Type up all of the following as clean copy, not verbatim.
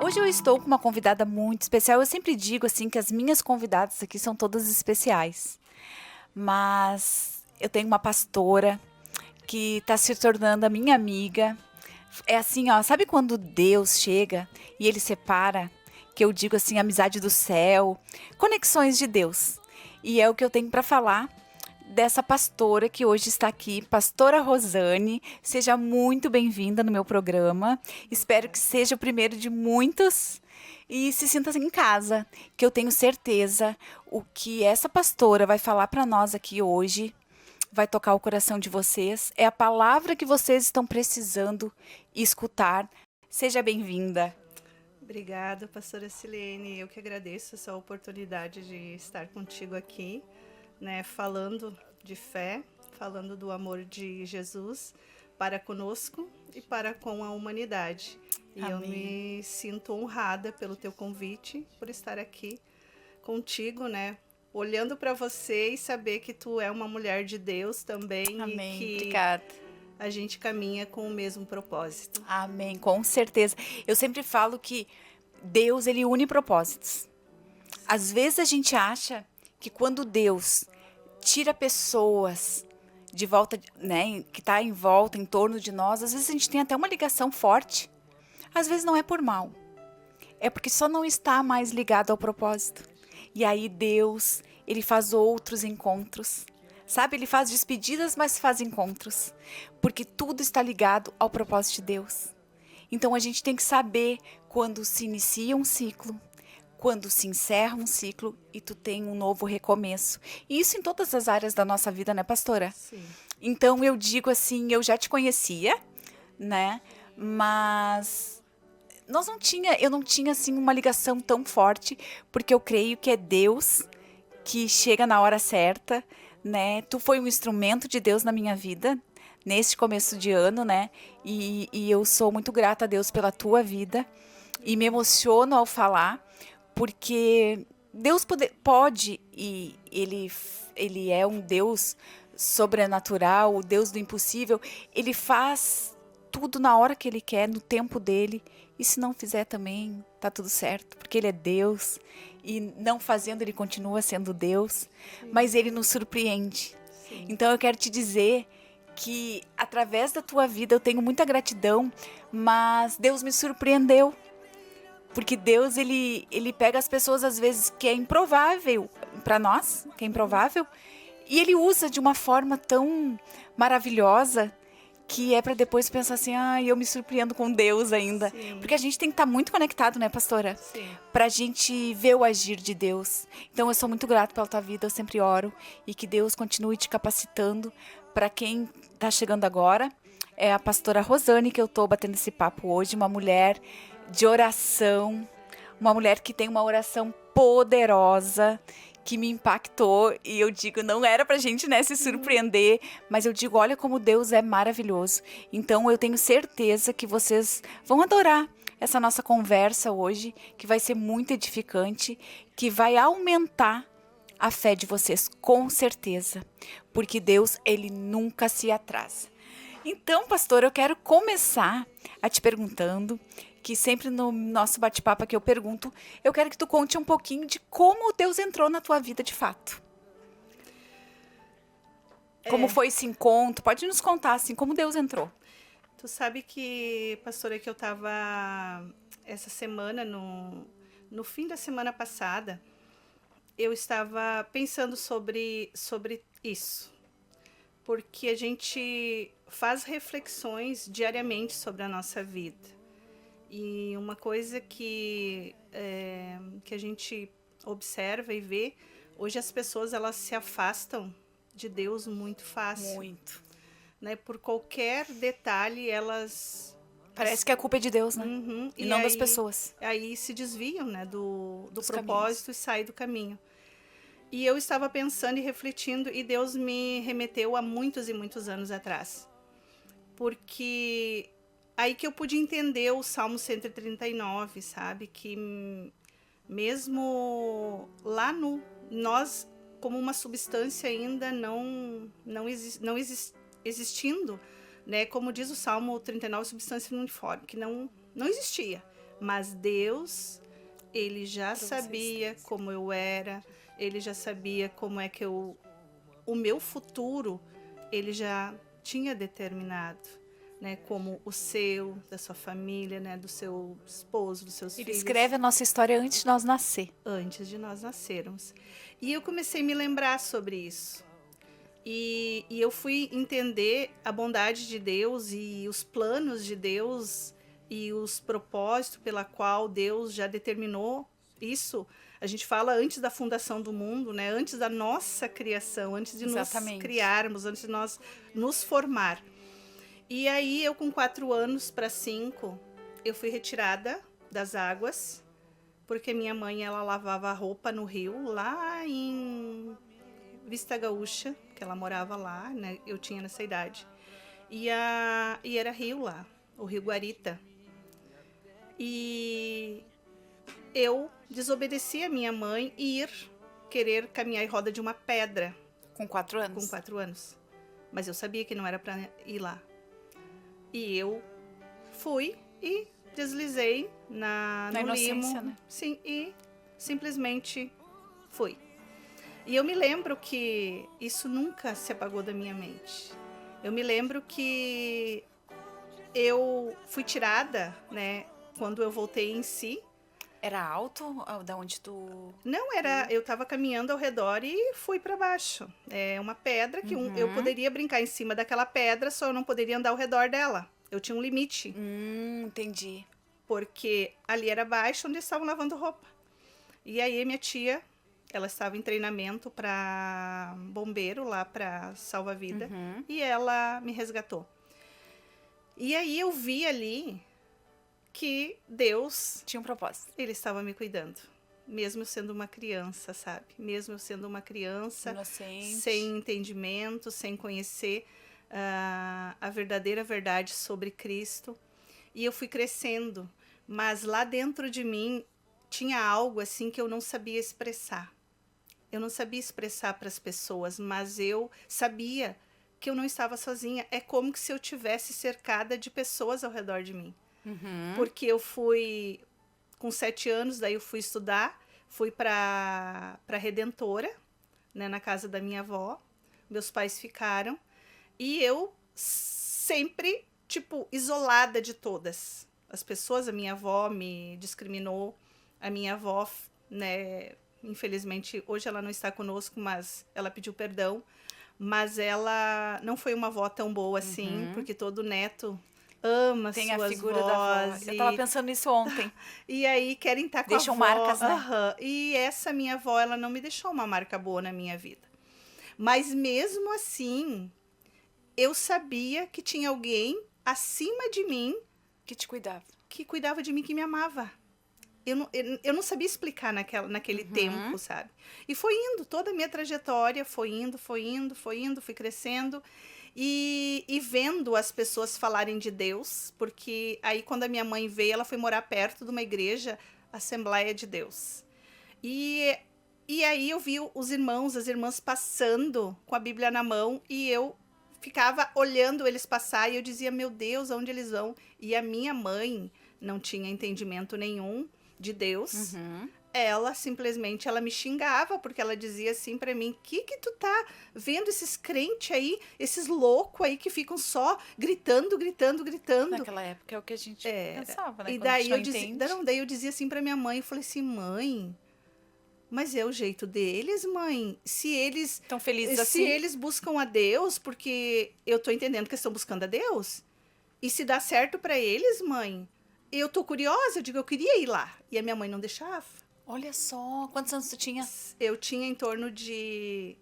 Hoje eu estou com uma convidada muito especial. Eu sempre digo assim que as minhas convidadas aqui são todas especiais. Mas eu tenho uma pastora que está se tornando a minha amiga. É assim, ó, sabe quando Deus chega e ele separa, que eu digo assim, amizade do céu, conexões de Deus. E é o que eu tenho para falar dessa pastora que hoje está aqui, pastora Rosane. Seja muito bem-vinda no meu programa. Espero que seja o primeiro de muitos e se sinta em casa, que eu tenho certeza o que essa pastora vai falar para nós aqui hoje vai tocar o coração de vocês. É a palavra que vocês estão precisando escutar. Seja bem-vinda. Obrigada, pastora Silene. Eu que agradeço essa oportunidade de estar contigo aqui, né, falando de fé, falando do amor de Jesus para conosco e para com a humanidade. E Amém. Eu me sinto honrada pelo teu convite, por estar aqui contigo, né, olhando para você e saber que tu é uma mulher de Deus também. Amém. E que Obrigada. a gente caminha com o mesmo propósito. Amém, com certeza. Eu sempre falo que Deus, ele une propósitos. Às vezes a gente acha que quando Deus tira pessoas de volta, né, que está em volta, em torno de nós, às vezes a gente tem até uma ligação forte. Às vezes não é por mal. É porque só não está mais ligado ao propósito. E aí Deus, ele faz outros encontros. Sabe, ele faz despedidas, mas faz encontros. Porque tudo está ligado ao propósito de Deus. Então a gente tem que saber quando se inicia um ciclo, quando se encerra um ciclo e tu tem um novo recomeço. E isso em todas as áreas da nossa vida, né, pastora? Sim. Então eu digo assim, eu já te conhecia, né? Mas eu não tinha assim uma ligação tão forte, porque eu creio que é Deus que chega na hora certa, né? Tu foi um instrumento de Deus na minha vida, neste começo de ano, né? E eu sou muito grata a Deus pela tua vida e me emociono ao falar, porque Deus pode e ele é um Deus sobrenatural, o Deus do impossível. Ele faz tudo na hora que ele quer, no tempo dele. E se não fizer também, tá tudo certo, porque ele é Deus. E não fazendo, ele continua sendo Deus. Mas ele nos surpreende. Sim. Então eu quero te dizer que através da tua vida eu tenho muita gratidão, mas Deus me surpreendeu. Porque Deus, ele pega as pessoas às vezes que é improvável para nós, que é improvável, e ele usa de uma forma tão maravilhosa que é para depois pensar assim, eu me surpreendo com Deus ainda. Sim. Porque a gente tem que estar muito conectado, né, pastora? Sim. Pra gente ver o agir de Deus. Então eu sou muito grata pela tua vida, eu sempre oro e que Deus continue te capacitando. Para quem tá chegando agora, é a pastora Rosane que eu tô batendo esse papo hoje, uma mulher de oração, uma mulher que tem uma oração poderosa, que me impactou, e eu digo, não era pra gente, né, se surpreender, mas eu digo, olha como Deus é maravilhoso. Então eu tenho certeza que vocês vão adorar essa nossa conversa hoje, que vai ser muito edificante, que vai aumentar a fé de vocês, com certeza, porque Deus, ele nunca se atrasa. Então, pastor, eu quero começar a te perguntando, que sempre no nosso bate-papo aqui eu pergunto, eu quero que tu conte um pouquinho de como Deus entrou na tua vida de fato. Como foi esse encontro? Pode nos contar, assim, como Deus entrou. Tu sabe que, pastora, que eu estava essa semana, no fim da semana passada, eu estava pensando sobre isso. Porque a gente faz reflexões diariamente sobre a nossa vida. E uma coisa que a gente observa e vê, hoje as pessoas elas se afastam de Deus muito fácil. Muito. Né? Por qualquer detalhe, elas... Parece que a culpa é de Deus, né? Uhum. E não das pessoas. Aí se desviam, né, do caminhos. propósito e saem do caminho. E eu estava pensando e refletindo, e Deus me remeteu a muitos e muitos anos atrás. Porque aí que eu pude entender o Salmo 139, sabe? Que mesmo lá nós, como uma substância ainda não existindo, né? Como diz o Salmo 39, substância uniforme, que não existia. Mas Deus, ele já sabia como eu era, ele já sabia como é que o meu futuro, ele já tinha determinado, né? Como o seu, da sua família, né? Do seu esposo, dos seus Ele filhos. escreve a nossa história antes de nós nascer. Antes de nós nascermos. E eu comecei a me lembrar sobre isso. E eu fui entender a bondade de Deus e os planos de Deus e os propósitos pela qual Deus já determinou isso. A gente fala antes da fundação do mundo, né? Antes da nossa criação, antes de Exatamente. nos criarmos, antes de nós nos formar. E aí eu com 4 anos para 5, eu fui retirada das águas, porque minha mãe ela lavava roupa no rio, lá em Vista Gaúcha, que ela morava lá, né? Eu tinha nessa idade. E era rio lá, o Rio Guarita. E eu desobedeci a minha mãe e querer caminhar em roda de uma pedra. Com 4 anos? Com 4 anos. Mas eu sabia que não era para ir lá. E eu fui e deslizei no inocência, limo. né? Sim, e simplesmente fui. E eu me lembro que isso nunca se apagou da minha mente. Eu me lembro que eu fui tirada, né, quando eu voltei em si. Era alto? Da onde tu... Não, eu estava caminhando ao redor e fui para baixo. É uma pedra que eu poderia brincar em cima daquela pedra, só eu não poderia andar ao redor dela. Eu tinha um limite. Entendi. Porque ali era baixo onde estavam lavando roupa. E aí minha tia, ela estava em treinamento para bombeiro lá para salva-vida e ela me resgatou. E aí eu vi ali que Deus tinha um propósito. Ele estava me cuidando, mesmo eu sendo uma criança, sabe? Mesmo eu sendo uma criança inocente, sem entendimento, sem conhecer a verdadeira verdade sobre Cristo. E eu fui crescendo, mas lá dentro de mim tinha algo assim que eu não sabia expressar. Eu não sabia expressar para as pessoas, mas eu sabia que eu não estava sozinha. É como se eu tivesse cercada de pessoas ao redor de mim. Porque eu fui, com 7 anos, daí eu fui estudar, fui para Redentora, né, na casa da minha avó. Meus pais ficaram. E eu sempre, tipo, isolada de todas as pessoas. A minha avó me discriminou. A minha avó, né, infelizmente, hoje ela não está conosco, mas ela pediu perdão. Mas ela não foi uma avó tão boa assim, porque todo neto ama tem suas a figura vós. Da avó. Eu tava pensando nisso ontem. E aí querem estar com Deixam a avó. marcas, né? E essa minha avó, ela não me deixou uma marca boa na minha vida. Mas mesmo assim, eu sabia que tinha alguém acima de mim que te cuidava. Que cuidava de mim, que me amava. Eu não sabia explicar naquele tempo, sabe? E foi indo, toda a minha trajetória foi indo, fui crescendo. E vendo as pessoas falarem de Deus, porque aí quando a minha mãe veio, ela foi morar perto de uma igreja, Assembleia de Deus. E aí eu vi os irmãos, as irmãs passando com a Bíblia na mão, e eu ficava olhando eles passar, e eu dizia, meu Deus, aonde eles vão? E a minha mãe não tinha entendimento nenhum de Deus. Ela simplesmente, ela me xingava, porque ela dizia assim pra mim, que tu tá vendo esses crentes aí, esses loucos aí que ficam só gritando. Naquela época é o que a gente pensava, né? E daí eu dizia assim pra minha mãe, eu falei assim, mãe, mas é o jeito deles, mãe. Se eles estão felizes assim, se eles buscam a Deus, porque eu tô entendendo que eles estão buscando a Deus, e se dá certo pra eles, mãe, eu tô curiosa, eu digo, eu queria ir lá. E a minha mãe não deixava. Olha só, quantos anos tu tinha? Eu tinha em torno de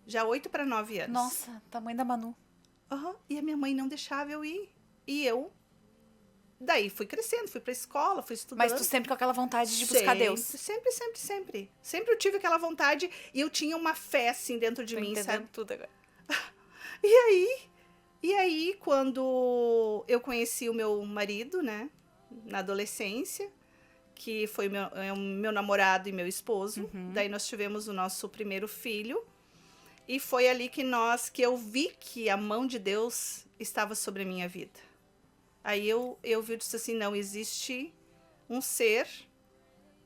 já 8 para 9 anos. Nossa, tamanho da Manu. E a minha mãe não deixava eu ir. E eu, daí fui crescendo, fui pra escola, fui estudando. Mas tu sempre com aquela vontade de buscar Deus. Sempre. Sempre eu tive aquela vontade e eu tinha uma fé assim dentro de mim, sabe? Tudo agora. E aí, quando eu conheci o meu marido, né, na adolescência, que foi meu namorado e meu esposo. Daí nós tivemos o nosso primeiro filho. E foi ali que eu vi que a mão de Deus estava sobre a minha vida. Aí eu vi e disse assim, não, existe um ser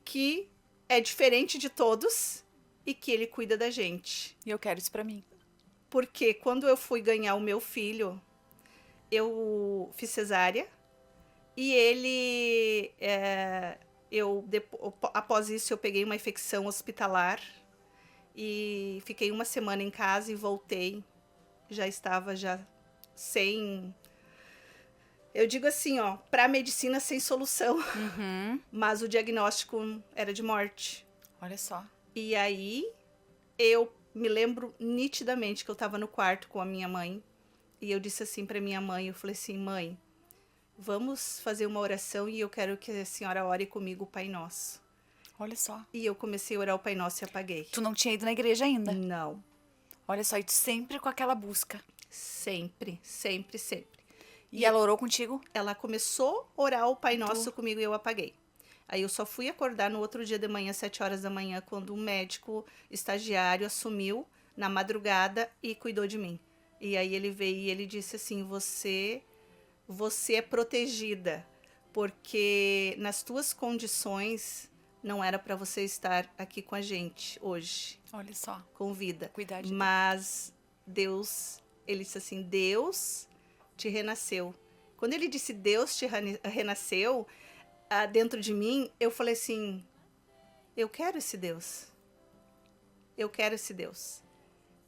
que é diferente de todos e que ele cuida da gente. E eu quero isso pra mim. Porque quando eu fui ganhar o meu filho, eu fiz cesárea e ele, após isso, eu peguei uma infecção hospitalar e fiquei uma semana em casa e voltei. Já estava sem... Eu digo assim, ó, para a medicina sem solução, mas o diagnóstico era de morte. Olha só. E aí eu me lembro nitidamente que eu estava no quarto com a minha mãe e eu disse assim para minha mãe, eu falei assim, mãe, vamos fazer uma oração e eu quero que a senhora ore comigo o Pai Nosso. Olha só. E eu comecei a orar o Pai Nosso e apaguei. Tu não tinha ido na igreja ainda? Não. Olha só, e tu sempre com aquela busca. Sempre, sempre, sempre. E ela orou contigo? Ela começou a orar o Pai Nosso comigo e eu apaguei. Aí eu só fui acordar no outro dia de manhã, 7 horas da manhã, quando um médico estagiário assumiu na madrugada e cuidou de mim. E aí ele veio e ele disse assim, você é protegida, porque nas tuas condições não era para você estar aqui com a gente hoje. Olha só. Com vida. Cuidar de Mas Deus, ele disse assim, Deus te renasceu. Quando ele disse Deus te renasceu, dentro de mim, eu falei assim, eu quero esse Deus. Eu quero esse Deus.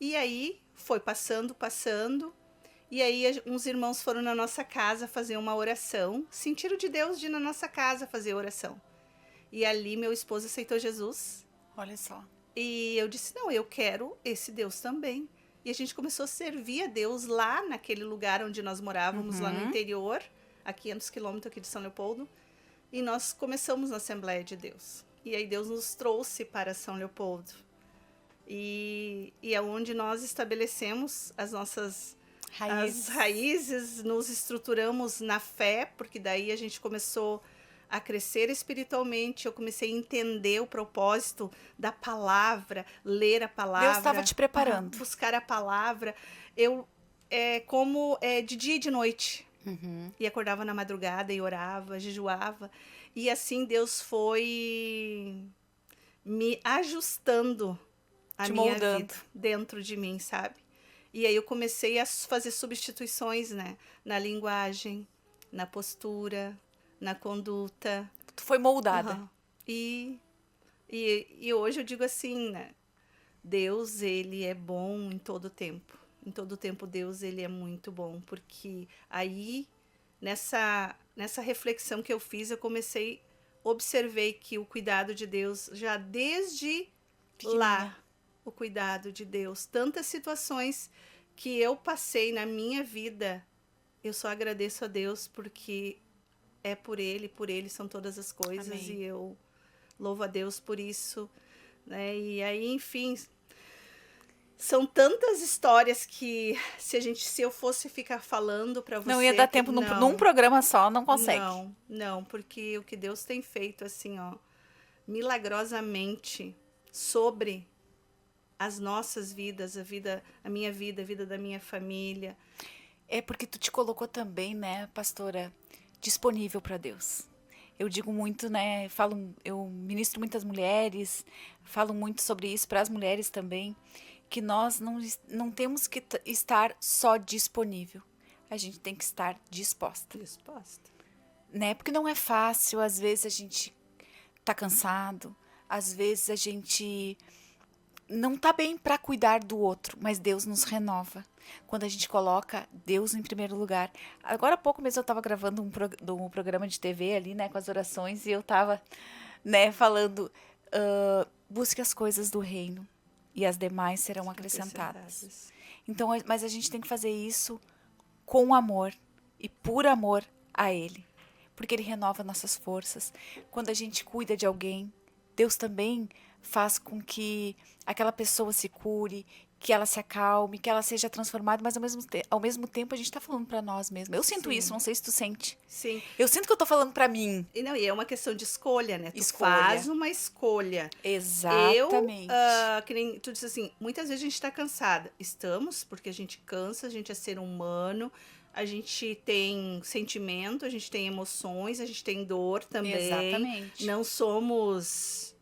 E aí, foi passando, e aí uns irmãos foram na nossa casa fazer uma oração, sentiram de Deus de ir na nossa casa fazer oração. E ali meu esposo aceitou Jesus. Olha só. E eu disse, não, eu quero esse Deus também. E a gente começou a servir a Deus lá naquele lugar onde nós morávamos, lá no interior, a 500 quilômetros aqui de São Leopoldo. E nós começamos na Assembleia de Deus. E aí Deus nos trouxe para São Leopoldo. E é onde nós estabelecemos as nossas raízes, nos estruturamos na fé, porque daí a gente começou a crescer espiritualmente, eu comecei a entender o propósito da palavra, ler a palavra. Deus estava te preparando. Buscar a palavra. De dia e de noite. E acordava na madrugada e orava, jejuava. E assim Deus foi me ajustando a minha vida dentro de mim, sabe? E aí eu comecei a fazer substituições, né? Na linguagem, na postura, na conduta. Tu foi moldada. E hoje eu digo assim, né? Deus, ele é bom em todo tempo. Em todo tempo Deus, ele é muito bom. Porque aí, nessa reflexão que eu fiz, eu observei que o cuidado de Deus, já desde lá, o cuidado de Deus. Tantas situações que eu passei na minha vida, eu só agradeço a Deus porque é por Ele são todas as coisas. Amém. E eu louvo a Deus por isso, né? E aí, enfim, são tantas histórias que se eu fosse ficar falando para você... Não ia dar tempo num programa só, não consegue. Não, porque o que Deus tem feito, assim, ó, milagrosamente sobre as nossas vidas, a minha vida, a vida da minha família. É porque tu te colocou também, né, pastora, disponível para Deus. Eu digo muito, né, eu ministro muitas mulheres, falo muito sobre isso para as mulheres também, que nós não temos que estar só disponível. A gente tem que estar disposta. Né? Porque não é fácil, às vezes a gente tá cansado, às vezes a gente não tá bem para cuidar do outro, mas Deus nos renova. Quando a gente coloca Deus em primeiro lugar. Agora há pouco mesmo eu estava gravando um programa de TV ali, né, com as orações, e eu estava, né, falando, busque as coisas do reino e as demais serão acrescentadas. Então, mas a gente tem que fazer isso com amor e por amor a Ele, porque Ele renova nossas forças. Quando a gente cuida de alguém, Deus também faz com que aquela pessoa se cure, que ela se acalme, que ela seja transformada, mas ao mesmo tempo a gente está falando para nós mesmos. Eu sinto isso, não sei se tu sente. Sim. Eu sinto que eu tô falando para mim. E é uma questão de escolha, né? Tu faz uma escolha. Exatamente. Que nem tu disse assim, muitas vezes a gente está cansada. Estamos, porque a gente cansa, a gente é ser humano, a gente tem sentimento, a gente tem emoções, a gente tem dor também. Exatamente. Não somos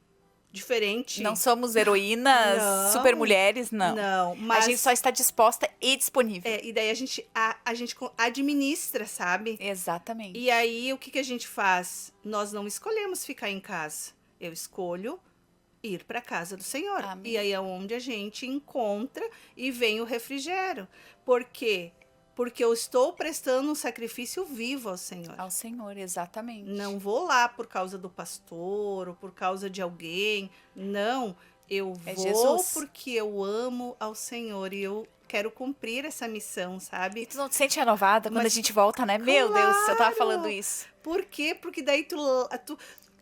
diferentes. Não somos heroínas, Não, super mulheres, não. Não, mas... A gente só está disposta e disponível. E daí a gente administra, sabe? Exatamente. E aí, o que, que a gente faz? Nós não escolhemos ficar em casa. Eu escolho ir para a casa do Senhor. Amém. E aí é onde a gente encontra e vem o refrigério. Por quê? Porque eu estou prestando um sacrifício vivo ao Senhor. Ao Senhor, exatamente. Não vou lá por causa do pastor ou por causa de alguém. Não, eu vou Jesus. porque eu amo ao Senhor e eu quero cumprir essa missão, sabe? E tu não te sente renovada quando Mas- a gente volta, né? Meu Deus, eu tava Claro! falando isso. Por quê? Porque daí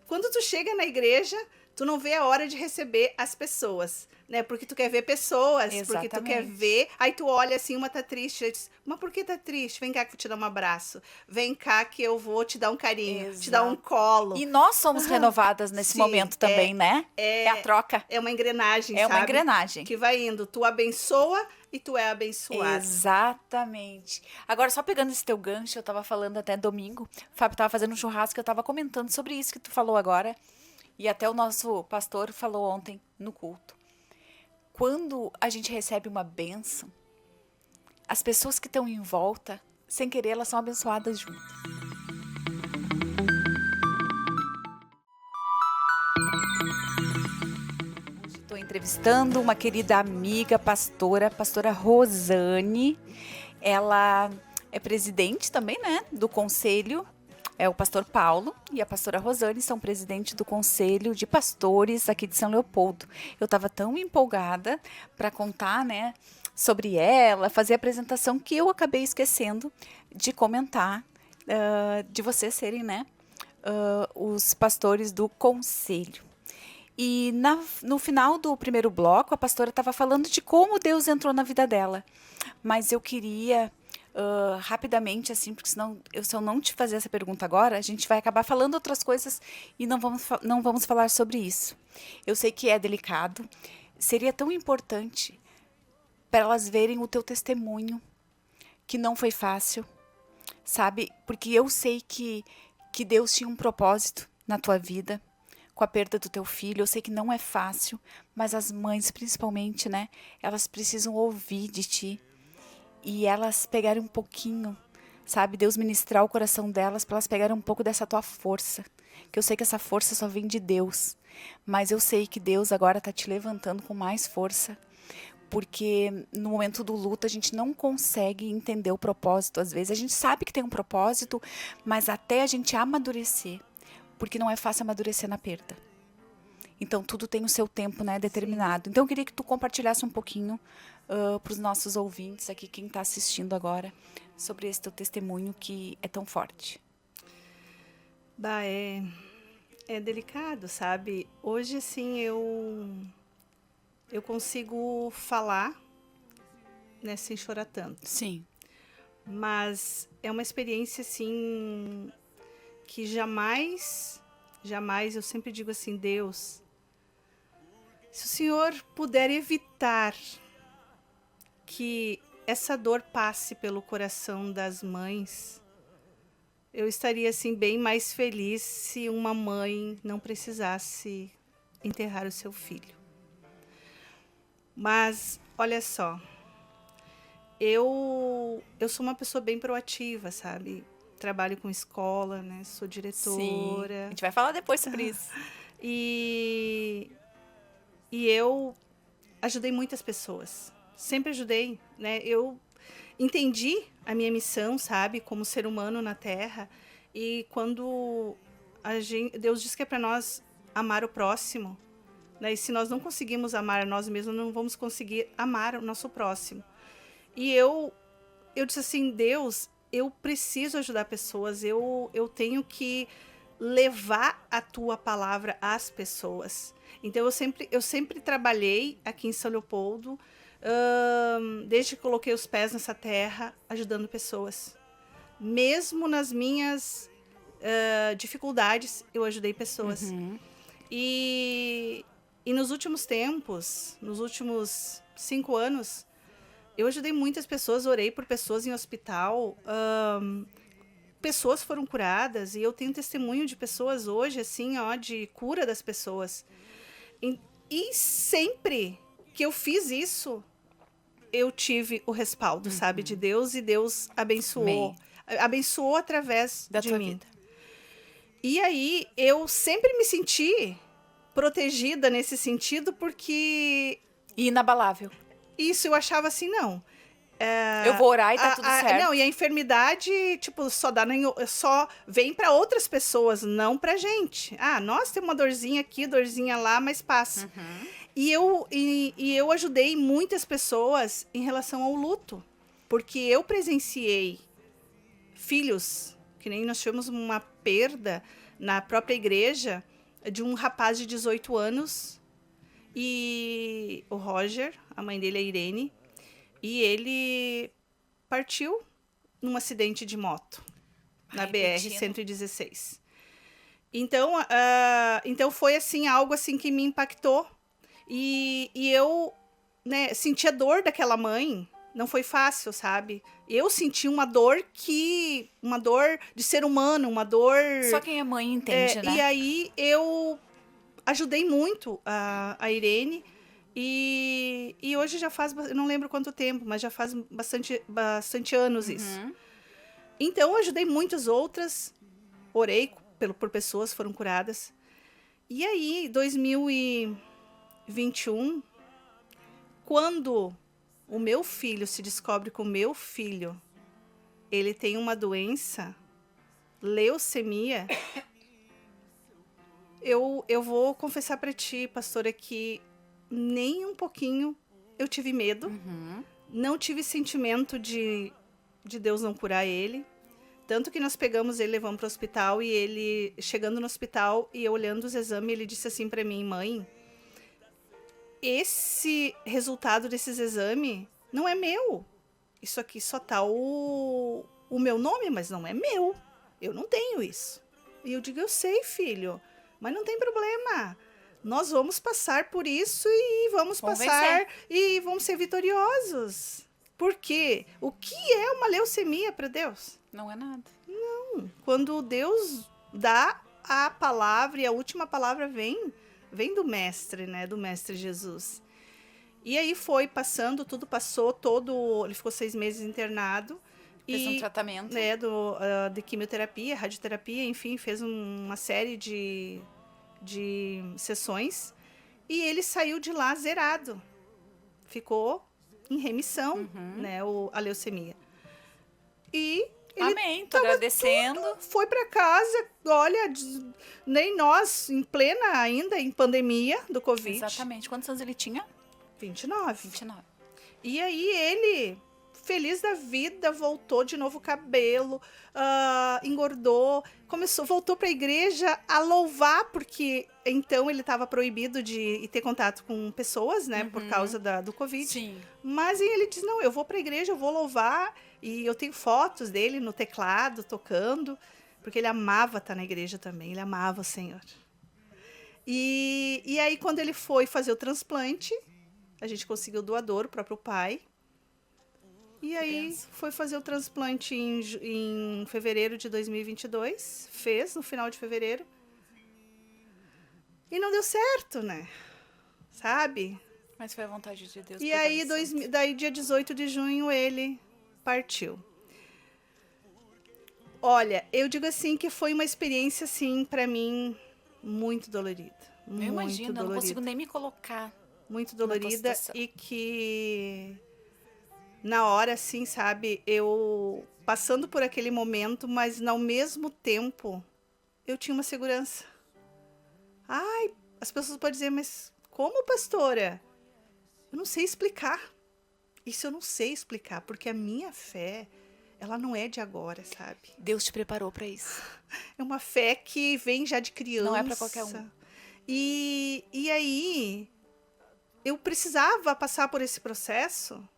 quando tu chega na igreja, tu não vê a hora de receber as pessoas, né? Porque tu quer ver pessoas, porque tu quer Exatamente. ver, aí tu olha assim, uma tá triste, aí tu diz, mas por que tá triste? Vem cá que eu vou te dar um abraço. Vem cá que eu vou te dar um carinho, te dar um Exato. colo. E nós somos renovadas nesse Sim, momento também, né? É a troca. É uma engrenagem, É uma sabe? engrenagem. Que vai indo, tu abençoa e tu é abençoado. Exatamente. Agora, só pegando esse teu gancho, eu tava falando até domingo, o Fábio tava fazendo um churrasco, eu tava comentando sobre isso que tu falou agora, e até o nosso pastor falou ontem no culto. Quando a gente recebe uma bênção, as pessoas que estão em volta, sem querer, elas são abençoadas junto. Estou entrevistando uma querida amiga, pastora Rosane. Ela é presidente também, né, do conselho. É o pastor Paulo e a pastora Rosane são presidente do conselho de pastores aqui de São Leopoldo. Eu estava tão empolgada para contar, né, sobre ela, fazer a apresentação, que eu acabei esquecendo de comentar de vocês serem, né, os pastores do conselho. E no final do primeiro bloco, a pastora estava falando de como Deus entrou na vida dela. Mas eu queria, rapidamente, assim, porque senão, se eu não te fazer essa pergunta agora, a gente vai acabar falando outras coisas e não vamos falar sobre isso. Eu sei que é delicado. Seria tão importante para elas verem o teu testemunho, que não foi fácil, sabe? Porque eu sei que Deus tinha um propósito na tua vida, com a perda do teu filho. Eu sei que não é fácil, mas as mães, principalmente, né? Elas precisam ouvir de ti. E elas pegarem um pouquinho, sabe? Deus ministrar o coração delas para elas pegarem um pouco dessa tua força. Que eu sei que essa força só vem de Deus. Mas eu sei que Deus agora está te levantando com mais força. Porque no momento do luto a gente não consegue entender o propósito. Às vezes a gente sabe que tem um propósito, mas até a gente amadurecer. Porque não é fácil amadurecer na perda. Então, tudo tem o seu tempo, né, determinado. Sim. Então, eu queria que tu compartilhasse um pouquinho para os nossos ouvintes aqui, quem está assistindo agora, sobre esse teu testemunho que é tão forte. Bah, é delicado, sabe? Hoje, assim, eu consigo falar, né, sem chorar tanto. Sim. Mas é uma experiência, assim, que jamais, eu sempre digo assim, Deus, se o Senhor puder evitar que essa dor passe pelo coração das mães, eu estaria, assim, bem mais feliz se uma mãe não precisasse enterrar o seu filho. Mas, olha só, eu sou uma pessoa bem proativa, sabe? Trabalho com escola, né? Sou diretora. Sim. A gente vai falar depois sobre isso. E eu ajudei muitas pessoas. Sempre ajudei, né? Eu entendi a minha missão, sabe? Como ser humano na Terra. E quando Deus diz que é para nós amar o próximo, né? E se nós não conseguimos amar a nós mesmos, não vamos conseguir amar o nosso próximo. E eu disse assim, Deus, eu preciso ajudar pessoas, eu tenho que levar a tua palavra às pessoas. Então, eu sempre trabalhei aqui em São Leopoldo, desde que coloquei os pés nessa terra, ajudando pessoas. Mesmo nas minhas dificuldades, eu ajudei pessoas. Uhum. E nos últimos tempos, nos últimos 5 anos, Eu ajudei muitas pessoas, orei por pessoas em hospital, pessoas foram curadas, e eu tenho testemunho de pessoas hoje, assim, ó, de cura das pessoas. E sempre que eu fiz isso, eu tive o respaldo, sabe, de Deus, e Deus abençoou. Abençoou através Da de tua mim. vida. E aí, eu sempre me senti protegida nesse sentido, porque E inabalável. isso eu achava assim, não. Eu vou orar e tá tudo certo. Não, e a enfermidade, tipo, só vem para outras pessoas, não pra gente. Ah, nós temos uma dorzinha aqui, dorzinha lá, mas passa. E eu ajudei muitas pessoas em relação ao luto, porque eu presenciei filhos, que nem nós tivemos uma perda na própria igreja de um rapaz de 18 anos, e o Roger, a mãe dele é a Irene, e ele partiu num acidente de moto na Ai, BR-116. Então foi assim, algo assim que me impactou. E eu, né, senti a dor daquela mãe. Não foi fácil, sabe? Eu senti uma dor de ser humano, uma dor... Só quem é mãe entende, né? E aí eu ajudei muito a Irene. E hoje já faz, eu não lembro quanto tempo, mas já faz bastante anos isso. Então eu ajudei muitas outras, orei por pessoas, foram curadas. E aí, 2021, quando o meu filho se descobre que o meu filho, ele tem uma doença, leucemia, eu vou confessar para ti, pastora, que nem um pouquinho eu tive medo. Não tive sentimento de Deus não curar ele. Tanto que nós pegamos ele, levamos para o hospital, e ele, chegando no hospital e eu olhando os exames, ele disse assim para mim: mãe, esse resultado desses exames não é meu. Isso aqui só tá o meu nome, mas não é meu. Eu não tenho isso. E eu digo: eu sei, filho, mas não tem problema. Nós vamos passar por isso e vamos passar e vamos ser vitoriosos. Por quê? O que é uma leucemia para Deus? Não é nada. Não. Quando Deus dá a palavra, e a última palavra vem do mestre, né? Do mestre Jesus. E aí foi passando, tudo passou, ele ficou 6 meses internado. Fez um tratamento. Né, de quimioterapia, radioterapia, enfim, fez uma série de sessões, e ele saiu de lá zerado. Ficou em remissão, né, a leucemia. E ele Amém, tô agradecendo. Foi para casa, olha, nem nós, em plena ainda, em pandemia do Covid. Exatamente. Quantos anos ele tinha? 29. 29. E aí ele, feliz da vida, voltou de novo o cabelo, engordou, voltou para a igreja a louvar, porque então ele estava proibido de ter contato com pessoas, né, por causa do Covid. Sim. Mas ele diz: não, eu vou para a igreja, eu vou louvar, e eu tenho fotos dele no teclado, tocando, porque ele amava estar na igreja também, ele amava o Senhor. E aí, quando ele foi fazer o transplante, a gente conseguiu o doador, o próprio pai. E aí foi fazer o transplante em fevereiro de 2022. Fez no final de fevereiro. E não deu certo, né? Sabe? Mas foi a vontade de Deus. E aí, daí dia 18 de junho, ele partiu. Olha, eu digo assim que foi uma experiência, assim, pra mim, muito dolorida. Eu imagino, eu não consigo nem me colocar. Muito dolorida, e que na hora, assim, sabe, eu passando por aquele momento, mas ao mesmo tempo eu tinha uma segurança. Ai, as pessoas podem dizer: mas como, pastora? Eu não sei explicar. Isso eu não sei explicar, porque a minha fé, ela não é de agora, sabe? Deus te preparou para isso. É uma fé que vem já de criança. Não é para qualquer um. E aí eu precisava passar por esse processo.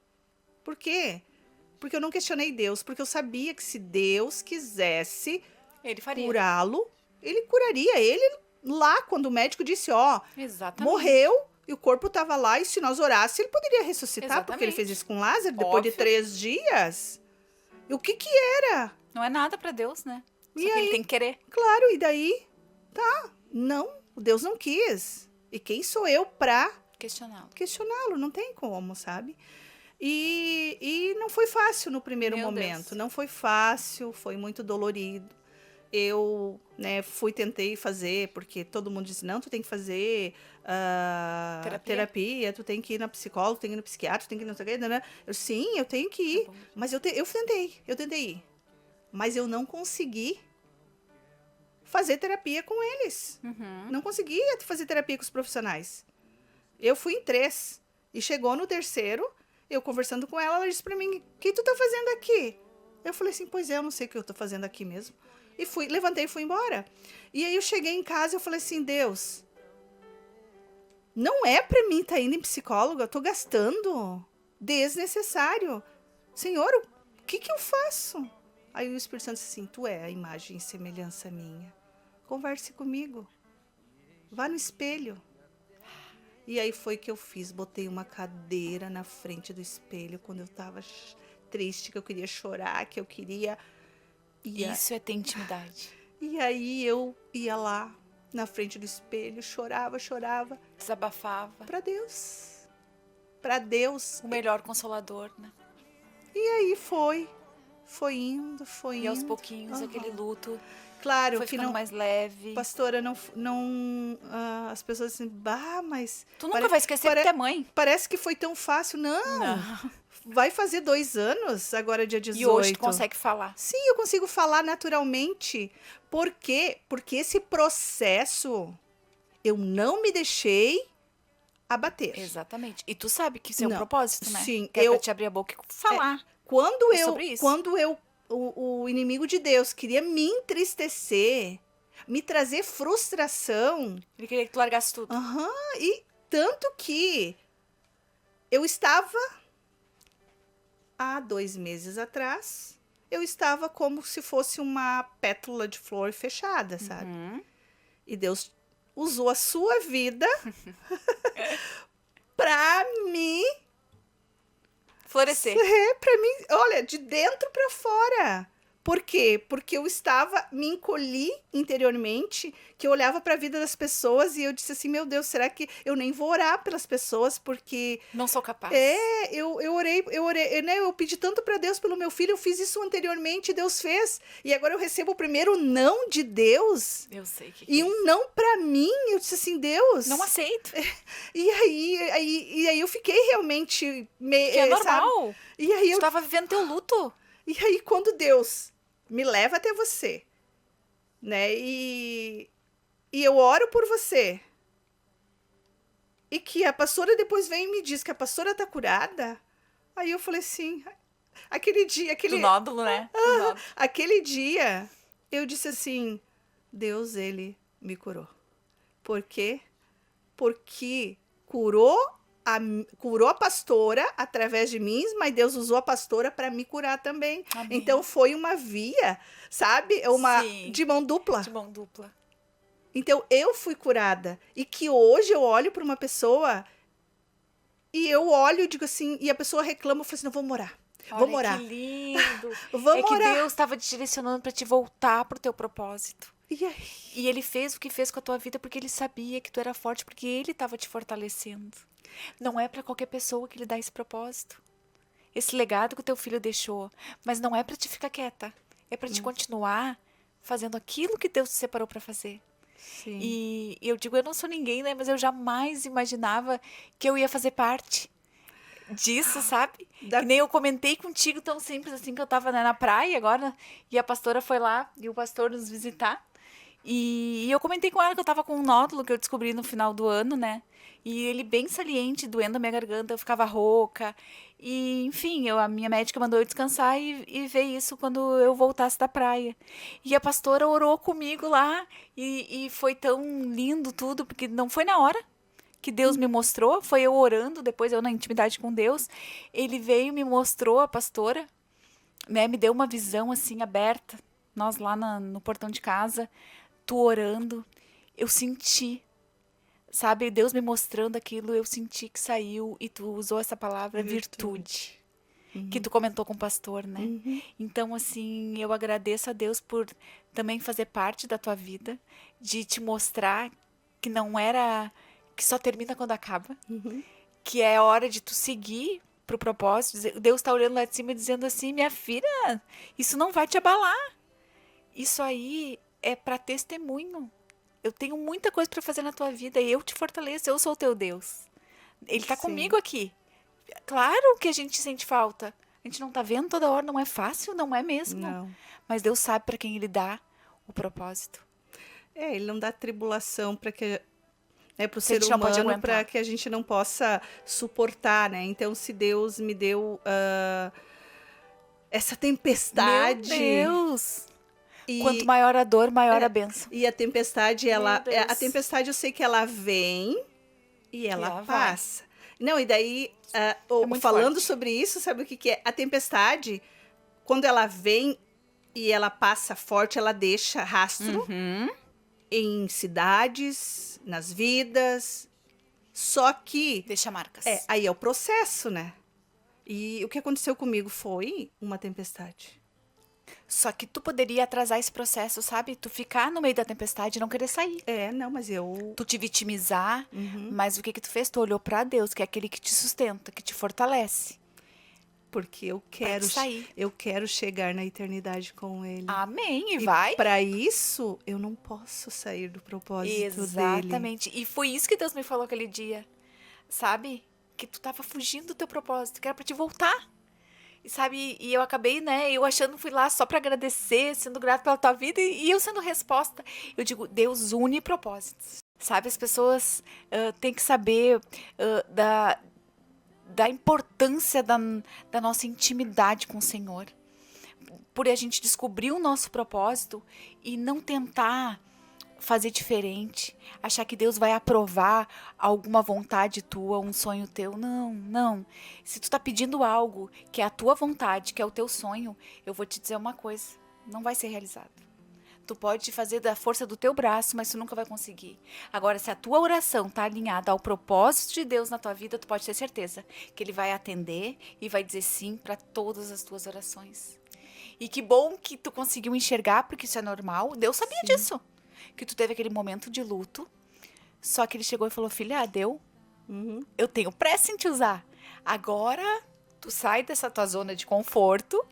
Por quê? Porque eu não questionei Deus, porque eu sabia que se Deus quisesse curá-lo, ele curaria. Ele lá, quando o médico disse: ó, exatamente, morreu, E o corpo estava lá, e se nós orássemos, ele poderia ressuscitar, porque ele Exatamente. fez isso com Lázaro, depois de Óbvio. 3 dias. E o que que era? Não é nada pra Deus, né? Só E que aí? ele tem que querer. Claro, e daí? Tá, não, Deus não quis. E quem sou eu pra Questioná-lo. questioná-lo? Não tem como, sabe? E não foi fácil no primeiro Meu momento. Deus. Não foi fácil, foi muito dolorido. Eu, né, tentei fazer, porque todo mundo disse, não, tu tem que fazer terapia, tu tem que ir na psicóloga, tu tem que ir no psiquiatra, tu tem que ir no... Eu, sim, eu tenho que ir. Tá bom. Mas eu tentei ir. Mas eu não consegui fazer terapia com eles. Uhum. Não conseguia fazer terapia com os profissionais. Eu fui em 3. E chegou no 3º, eu conversando com ela, ela disse pra mim, o que tu tá fazendo aqui? Eu falei assim, pois é, eu não sei o que eu tô fazendo aqui mesmo. E levantei e fui embora. E aí eu cheguei em casa e eu falei assim, Deus, não é pra mim estar indo em psicóloga, eu tô gastando desnecessário. Senhor, o que que eu faço? Aí o Espírito Santo disse assim, tu é a imagem e semelhança minha. Converse comigo. Vá no espelho. E aí foi que eu fiz, botei uma cadeira na frente do espelho quando eu tava triste, que eu queria chorar, que eu queria... Isso é ter intimidade. E aí eu ia lá na frente do espelho, chorava, Desabafava. pra Deus. Pra Deus. O melhor consolador, né? E aí foi indo, E aos pouquinhos, aquele luto Claro foi que ficando não... mais leve. Pastora, as pessoas assim, mas... Tu nunca vai esquecer porque é mãe. Parece que foi tão fácil. Não. Vai fazer 2 anos, agora dia 18. E hoje tu consegue falar. Sim, eu consigo falar naturalmente. Por quê? Porque esse processo, eu não me deixei abater. Exatamente. E tu sabe que isso é um Não. propósito, né? Sim, que é pra te abrir a boca e falar. Quando É sobre isso. o inimigo de Deus queria me entristecer, me trazer frustração, Ele queria que tu largasse tudo. e tanto que eu estava, há 2 meses atrás, eu estava como se fosse uma pétala de flor fechada, sabe? Uhum. E Deus usou a sua vida pra me Florescer. pra mim, olha, de dentro pra fora. Por quê? Porque eu me encolhi interiormente, que eu olhava para a vida das pessoas e eu disse assim, meu Deus, será que eu nem vou orar pelas pessoas porque Não sou capaz. eu orei, né? Eu pedi tanto para Deus pelo meu filho, eu fiz isso anteriormente, Deus fez. E agora eu recebo o primeiro não de Deus. Eu sei que E um não para mim, eu disse assim, Deus. não aceito. E aí eu fiquei realmente Que é normal. sabe? E aí Tu tava vivendo teu luto. E aí, quando Deus me leva até você, né? E eu oro por você. E que a pastora depois vem e me diz que a pastora tá curada. Aí eu falei assim, aquele dia, Do nódulo, né? Do nódulo. aquele dia, eu disse assim, Deus, ele me curou. Por quê? Porque curou a pastora através de mim, mas Deus usou a pastora para me curar também. Amém. Então foi uma via, sabe? Sim. De mão dupla. De mão dupla. Então eu fui curada e que hoje eu olho para uma pessoa e eu olho e digo assim, e a pessoa reclama, eu falo assim, não, vamos orar. Olha Vamos orar. que lindo. Vamos que orar. Deus estava te direcionando para te voltar pro teu propósito. E aí? E ele fez o que fez com a tua vida porque ele sabia que tu era forte, porque ele estava te fortalecendo. Não é para qualquer pessoa que ele dá esse propósito. Esse legado que o teu filho deixou. Mas não é para te ficar quieta. É para te continuar fazendo aquilo que Deus te separou para fazer. Sim. E eu digo, eu não sou ninguém, né? Mas eu jamais imaginava que eu ia fazer parte disso, sabe? Que nem eu comentei contigo tão simples assim, que eu tava, né, na praia agora, e a pastora foi lá, e o pastor nos visitar. E eu comentei com ela que eu tava com um nódulo que eu descobri no final do ano, né? E ele bem saliente, doendo a minha garganta, eu ficava rouca. E, enfim, a minha médica mandou eu descansar e ver isso quando eu voltasse da praia. E a pastora orou comigo lá e foi tão lindo tudo, porque não foi na hora que Deus me mostrou, foi eu orando, depois eu na intimidade com Deus. Ele veio, me mostrou, a pastora, né? Me deu uma visão assim aberta, nós lá no portão de casa, tu orando, eu senti sabe, Deus me mostrando aquilo, eu senti que saiu, e tu usou essa palavra, virtude. Que tu comentou com o pastor, né? Então, assim, eu agradeço a Deus por também fazer parte da tua vida, de te mostrar que não era, que só termina quando acaba, que é hora de tu seguir pro propósito. Deus tá olhando lá de cima e dizendo assim, minha filha, isso não vai te abalar. Isso aí é para testemunho. Eu tenho muita coisa para fazer na tua vida e eu te fortaleço, eu sou o teu Deus. Ele tá Sim. comigo aqui. Claro que a gente sente falta. A gente não tá vendo toda hora, não é fácil, não é mesmo. Não. Mas Deus sabe para quem ele dá o propósito. Ele não dá tribulação para que para o Que a ser gente não pode humano para aguentar. que a gente não possa suportar, né? Então, se Deus me deu essa Meu tempestade Deus! Quanto e maior a dor, maior a bênção. a tempestade Meu Deus. a tempestade eu sei que ela vem e ela ela vai. passa. Não, e daí muito falando forte. sobre isso, sabe o que que é? A tempestade, quando ela vem e ela passa forte, ela deixa rastro em cidades, nas vidas. Só que Deixa marcas. aí é o processo, né? E o que aconteceu comigo foi uma tempestade. Só que tu poderia atrasar esse processo, sabe? Tu ficar no meio da tempestade e não querer sair. Não, mas eu. Tu te vitimizar, mas o que que tu fez? Tu olhou pra Deus, que é aquele que te sustenta, que te fortalece. Porque Pra te sair. eu quero chegar na eternidade com ele. Amém, e E vai. para isso, eu não posso sair do propósito dele. Exatamente. E foi isso que Deus me falou aquele dia. Sabe? Que tu tava fugindo do teu propósito, que era pra te voltar. E sabe, e eu acabei, né, eu achando, fui lá só pra agradecer, sendo grato pela tua vida, e eu sendo resposta. Eu digo, Deus une propósitos. Sabe, as pessoas têm que saber da importância da nossa intimidade com o Senhor. Por a gente descobrir o nosso propósito e não tentar fazer diferente, achar que Deus vai aprovar alguma vontade tua, um sonho teu. Não, não. Se tu tá pedindo algo que é a tua vontade, que é o teu sonho, eu vou te dizer uma coisa, não vai ser realizado. Tu pode fazer da força do teu braço, mas tu nunca vai conseguir. Agora, se a tua oração tá alinhada ao propósito de Deus na tua vida, tu pode ter certeza que Ele vai atender e vai dizer sim para todas as tuas orações. E que bom que tu conseguiu enxergar, porque isso é normal. Deus sabia disso. Que tu teve aquele momento de luto. Só que ele chegou e falou, filha, deu. Eu tenho pressa em te usar. Agora, tu sai dessa tua zona de conforto,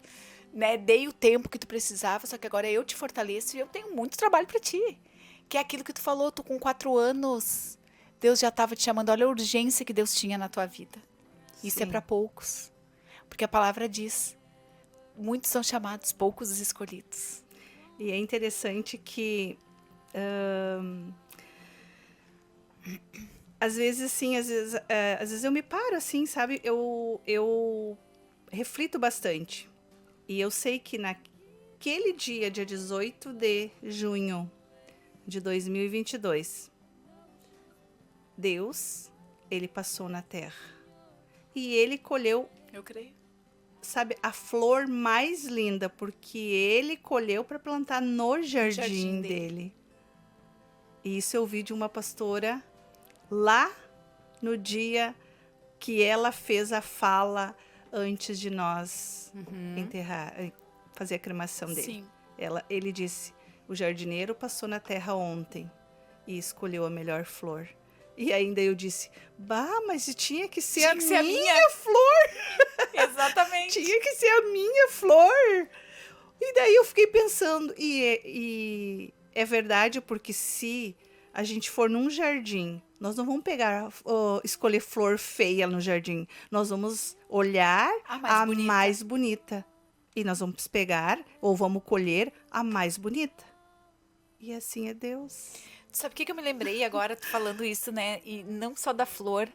né? Dei o tempo que tu precisava, só que agora eu te fortaleço e eu tenho muito trabalho pra ti. Que é aquilo que tu falou, tu com 4 anos, Deus já estava te chamando. Olha a urgência que Deus tinha na tua vida. Isso é Sim. pra poucos. Porque a palavra diz, muitos são chamados, poucos os escolhidos. E é interessante que às vezes assim, às vezes eu me paro assim, sabe? Eu reflito bastante. E eu sei que naquele dia 18 de junho de 2022, Deus, ele passou na terra. E ele colheu, Eu creio. sabe, a flor mais linda, porque ele colheu para plantar no jardim dele. E isso eu ouvi de uma pastora lá no dia que ela fez a fala antes de nós enterrar, fazer a cremação dele. Sim. Ele disse, o jardineiro passou na terra ontem e escolheu a melhor flor. E ainda eu disse, bah, mas tinha que ser, a minha flor. Exatamente. Tinha que ser a minha flor. E daí eu fiquei pensando, e é verdade, porque se a gente for num jardim, nós não vamos escolher flor feia no jardim. Nós vamos olhar a mais bonita. E nós vamos pegar, ou vamos colher a mais bonita. E assim é Deus. Sabe o que eu me lembrei agora, tu falando isso, né? E não só da flor,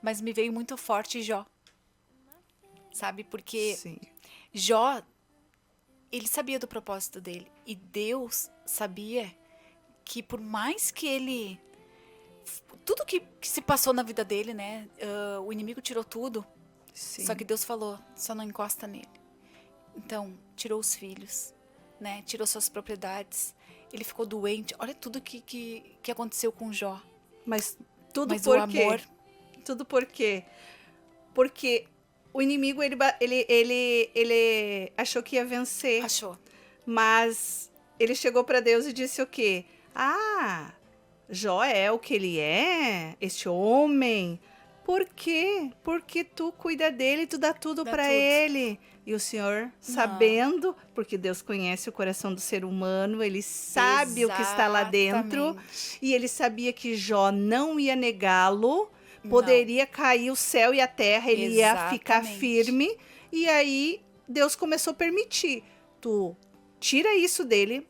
mas me veio muito forte Jó. Sabe? Porque Sim. Jó, ele sabia do propósito dele. E Deus sabia que por mais que ele... Tudo que se passou na vida dele, né? O inimigo tirou tudo. Sim. Só que Deus falou, só não encosta nele. Então, tirou os filhos, né? Tirou suas propriedades. Ele ficou doente. Olha tudo que aconteceu com Jó. Mas Tudo Mas por o quê? amor... Tudo por quê? Porque o inimigo, ele achou que ia vencer, Achou. mas ele chegou para Deus e disse o quê? Ah, Jó é o que ele é, este homem. Por quê? Porque tu cuida dele, tu dá tudo Dá para tudo. ele. E o Senhor, sabendo, porque Deus conhece o coração do ser humano, ele sabe o que está lá dentro, Exatamente. e ele sabia que Jó não ia negá-lo, Não. poderia cair o céu e a terra, ele ia ficar Exatamente. firme, e aí Deus começou a permitir. Tu tira isso dele,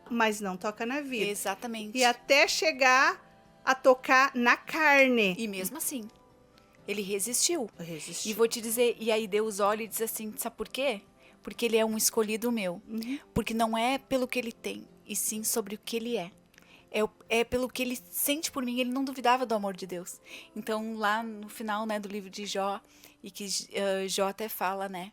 mas não toca na vida. Exatamente. E até chegar a tocar na carne. E mesmo assim, ele resistiu. Resistiu. E vou te dizer, e aí Deus olha e diz assim, sabe por quê? Porque ele é um escolhido meu. Porque não é pelo que ele tem, e sim sobre o que ele é. É pelo que ele sente por mim, ele não duvidava do amor de Deus. Então, lá no final, né, do livro de Jó, e que Jó até fala, né?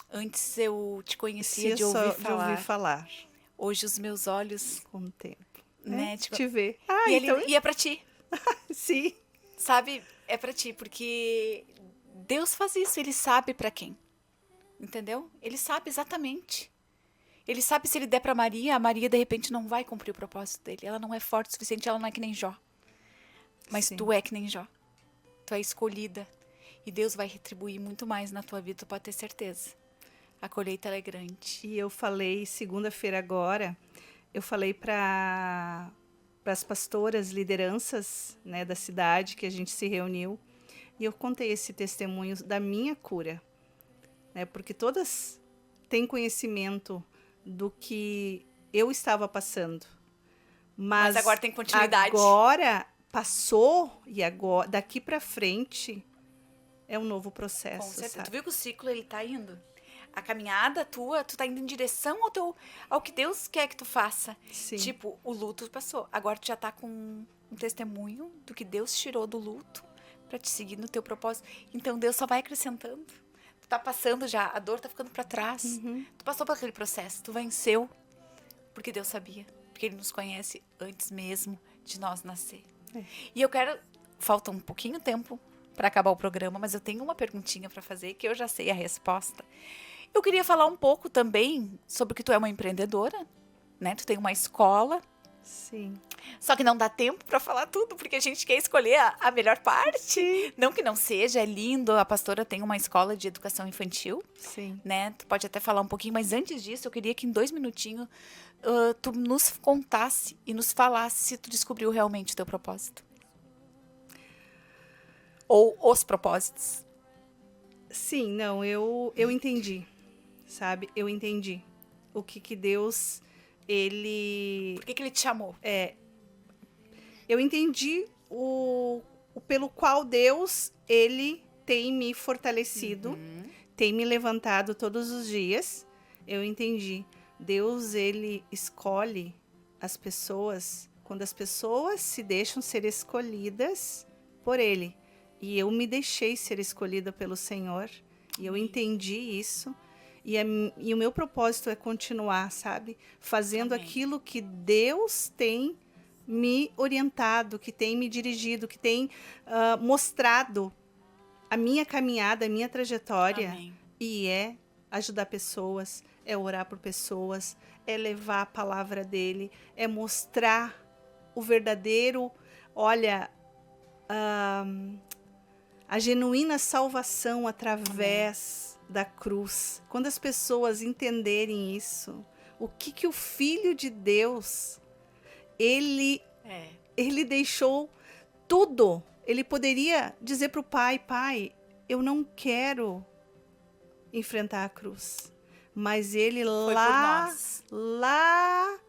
Antes eu te conhecia de ouvir falar. Hoje os meus olhos, Com o tempo. né? Tipo, Te ver. e então... ele é pra ti. Sim. Sabe? É pra ti, porque Deus faz isso, ele sabe pra quem. Entendeu? Ele sabe exatamente. Ele sabe se ele der pra Maria, a Maria de repente não vai cumprir o propósito dele. Ela não é forte o suficiente, ela não é que nem Jó. Mas Sim. tu é que nem Jó. Tu é escolhida. E Deus vai retribuir muito mais na tua vida, tu pode ter certeza. A colheita ela é grande. E eu falei, segunda-feira agora, eu falei para as pastoras, lideranças, né, da cidade, que a gente se reuniu, e eu contei esse testemunho da minha cura, né, porque todas têm conhecimento do que eu estava passando. Mas agora tem continuidade. Agora passou, e agora, daqui para frente, é um novo processo. Com certeza. Sabe? Tu viu que o ciclo ele tá indo? A caminhada tua, tu tá indo em direção ao que Deus quer que tu faça. Sim. Tipo, o luto passou. Agora tu já tá com um testemunho do que Deus tirou do luto pra te seguir no teu propósito. Então Deus só vai acrescentando. Tu tá passando já, a dor tá ficando pra trás. Tu passou por aquele processo, tu venceu. Porque Deus sabia. Porque Ele nos conhece antes mesmo de nós nascer. E eu quero... Falta um pouquinho tempo para acabar o programa, mas eu tenho uma perguntinha para fazer que eu já sei a resposta. Eu queria falar um pouco também sobre que tu é uma empreendedora, né? Tu tem uma escola. Sim. Só que não dá tempo para falar tudo, porque a gente quer escolher a melhor parte. Sim. Não que não seja, é lindo. A pastora tem uma escola de educação infantil, Sim. né? Tu pode até falar um pouquinho, mas antes disso, eu queria que em 2 minutinhos tu nos contasse e nos falasse se tu descobriu realmente o teu propósito. Ou os propósitos. Sim, não, eu entendi, sabe? Eu entendi o que Deus, ele... Por que ele te chamou? Eu entendi o pelo qual Deus, ele tem me fortalecido, tem me levantado todos os dias. Eu entendi. Deus, ele escolhe as pessoas quando as pessoas se deixam ser escolhidas por ele. E eu me deixei ser escolhida pelo Senhor. E eu entendi isso. E o meu propósito é continuar, sabe? Fazendo Amém. aquilo que Deus tem me orientado, que tem me dirigido, que tem mostrado a minha caminhada, a minha trajetória. Amém. E é ajudar pessoas, é orar por pessoas, é levar a palavra dele, é mostrar o verdadeiro, olha, a genuína salvação através da cruz. Quando as pessoas entenderem isso, o que o Filho de Deus, ele deixou tudo. Ele poderia dizer para o Pai, Pai, eu não quero enfrentar a cruz. Mas ele Foi lá, por nós. lá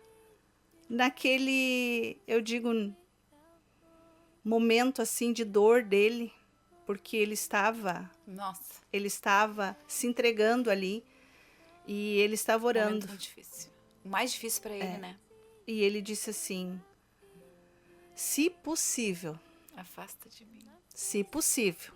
naquele, eu digo, momento assim de dor dele, porque ele estava se entregando ali e ele estava orando. Momento muito difícil. O mais difícil para ele, né? E ele disse assim: se possível, Afasta de mim. se possível,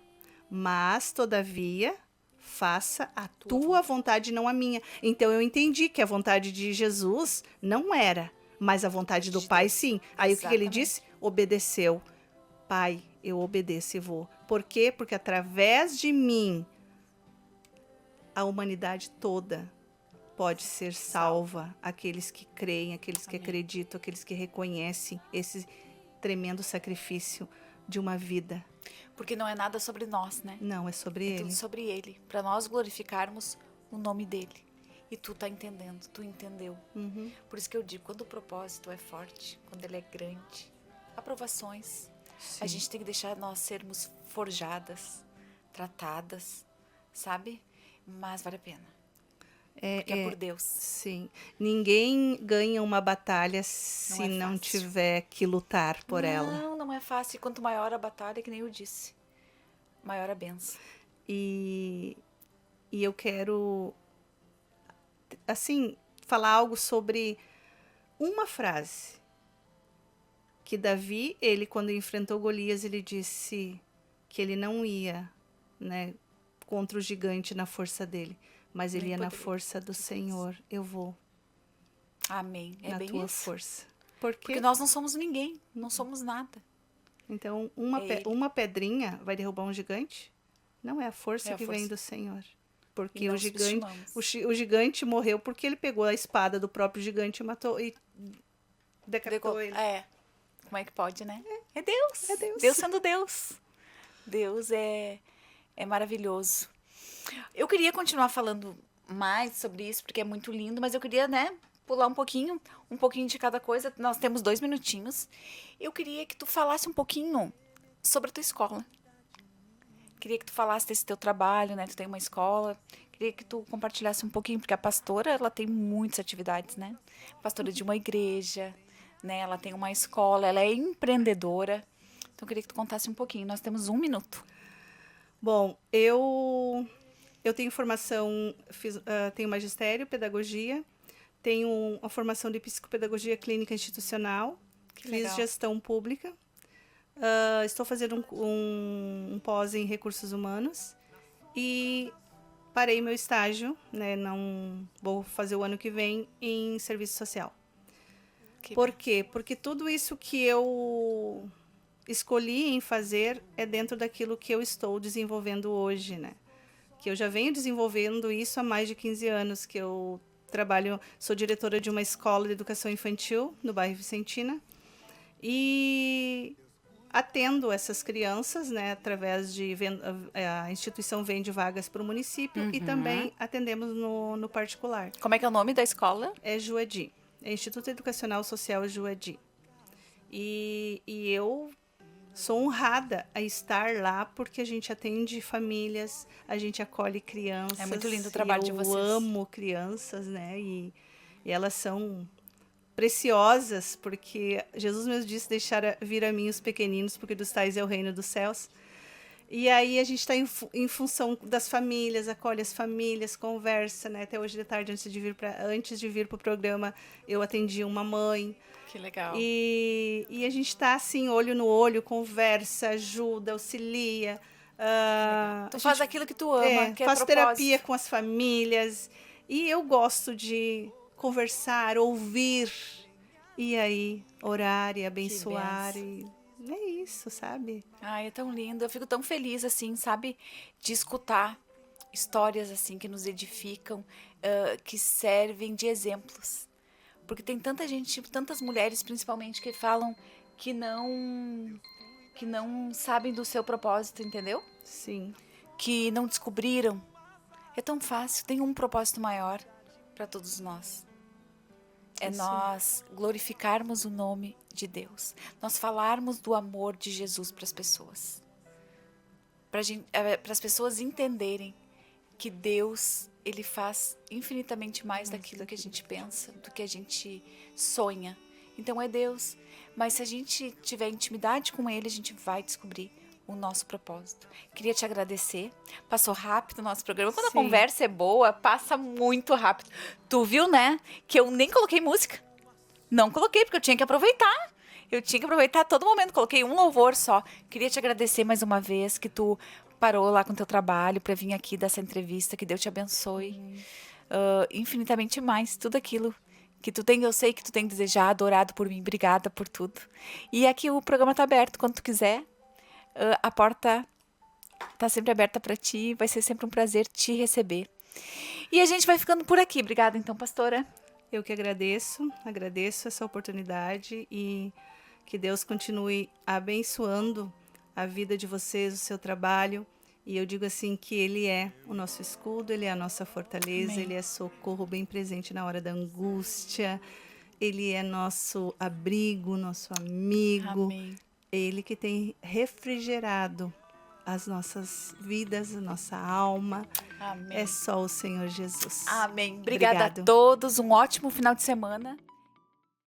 mas todavia faça a tua vontade, não a minha. Então eu entendi que a vontade de Jesus não era, mas a vontade do Pai sim. Aí o que ele disse? Obedeceu. Pai, eu obedeço e vou. Por quê? Porque através de mim, a humanidade toda pode ser salva. Aqueles que creem, aqueles que acreditam, aqueles que reconhecem esse tremendo sacrifício de uma vida. Porque não é nada sobre nós, né? Não, é sobre É ele. tudo sobre ele, para nós glorificarmos o nome dele. E tu tá entendendo, tu entendeu. Uhum. Por isso que eu digo, quando o propósito é forte, quando ele é grande, aprovações, a gente tem que deixar nós sermos forjadas, tratadas, sabe? Mas vale a pena. Porque é por Deus. Sim. Ninguém ganha uma batalha se não tiver que lutar por ela. Não é fácil. Quanto maior a batalha, que nem eu disse, maior a benção. E eu quero, assim, falar algo sobre uma frase que Davi, ele quando enfrentou Golias, ele disse que ele não ia, né, contra o gigante na força dele, mas ele ia na força do Senhor. Eu vou. Amém. É na bem tua isso. força. Porque nós não somos ninguém, não somos nada. Então, uma pedrinha vai derrubar um gigante? Não é a força que vem do Senhor. Porque o gigante morreu porque ele pegou a espada do próprio gigante e matou e decapitou ele. Como é que pode, né? É Deus. É Deus. Deus sendo Deus. Deus é maravilhoso. Eu queria continuar falando mais sobre isso, porque é muito lindo, mas eu queria, né, pular um pouquinho de cada coisa. Nós temos 2 minutinhos. Eu queria que tu falasse um pouquinho sobre a tua escola. Queria que tu falasse desse teu trabalho, né? Tu tem uma escola. Queria que tu compartilhasse um pouquinho, porque a pastora, ela tem muitas atividades, né? Pastora de uma igreja, né? Ela tem uma escola, ela é empreendedora. Então, eu queria que tu contasse um pouquinho. Nós temos 1 minuto. Bom, eu tenho formação, tenho magistério, pedagogia, tenho uma formação de psicopedagogia clínica institucional, fiz gestão pública, estou fazendo um pós em recursos humanos e parei meu estágio, né, não vou fazer o ano que vem em serviço social. Por quê? Porque tudo isso que eu escolhi em fazer é dentro daquilo que eu estou desenvolvendo hoje, né? Que eu já venho desenvolvendo isso há mais de 15 anos, que eu trabalho, sou diretora de uma escola de educação infantil no bairro Vicentina e atendo essas crianças, né, através de a instituição vende vagas para o município e também atendemos no particular. Como é que é o nome da escola? É Juedi, é Instituto Educacional Social Juedi. E eu sou honrada a estar lá porque a gente atende famílias, a gente acolhe crianças. É muito lindo o trabalho de vocês. Eu amo crianças, né? E elas são preciosas, porque Jesus mesmo disse, deixar vir a mim os pequeninos, porque dos tais é o reino dos céus. E aí a gente está em função das famílias, acolhe as famílias, conversa, né? Até hoje de tarde, antes de vir para o programa, eu atendi uma mãe. Que legal. E a gente está assim, olho no olho, conversa, ajuda, auxilia. Tu faz aquilo que tu ama, que é faz propósito. terapia com as famílias. E eu gosto de conversar, ouvir, e aí orar e abençoar. E é isso, sabe? Ai, é tão lindo. Eu fico tão feliz, assim, sabe? De escutar histórias, assim, que nos edificam, que servem de exemplos. Porque tem tanta gente, tantas mulheres, principalmente, que falam que não sabem do seu propósito, entendeu? Sim. Que não descobriram. É tão fácil. Tem um propósito maior para todos nós. É nós glorificarmos o nome de Deus. Nós falarmos do amor de Jesus para as pessoas. Para as pessoas entenderem que Deus, Ele faz infinitamente mais daquilo que a gente pensa, do que a gente sonha. Então é Deus. Mas se a gente tiver intimidade com Ele, a gente vai descobrir o nosso propósito. Queria te agradecer. Passou rápido o nosso programa. Quando a conversa é boa, passa muito rápido. Tu viu, né? Que eu nem coloquei música. Não coloquei, porque eu tinha que aproveitar. Eu tinha que aproveitar todo momento. Coloquei um louvor só. Queria te agradecer mais uma vez que tu parou lá com o teu trabalho para vir aqui dessa entrevista. Que Deus te abençoe. Infinitamente mais. Tudo aquilo que tu tem, eu sei que tu tem desejado, orado por mim. Obrigada por tudo. E aqui o programa tá aberto quando tu quiser. a porta tá sempre aberta para ti, vai ser sempre um prazer te receber. E a gente vai ficando por aqui. Obrigada, então, pastora. Eu que agradeço essa oportunidade e que Deus continue abençoando a vida de vocês, o seu trabalho. E eu digo assim que Ele é o nosso escudo, Ele é a nossa fortaleza, Amém. Ele é socorro bem presente na hora da angústia, Ele é nosso abrigo, nosso amigo, Amém. Ele que tem refrigerado as nossas vidas, a nossa alma. Amém. É só o Senhor Jesus. Amém. Obrigada Obrigado. a todos. Um ótimo final de semana.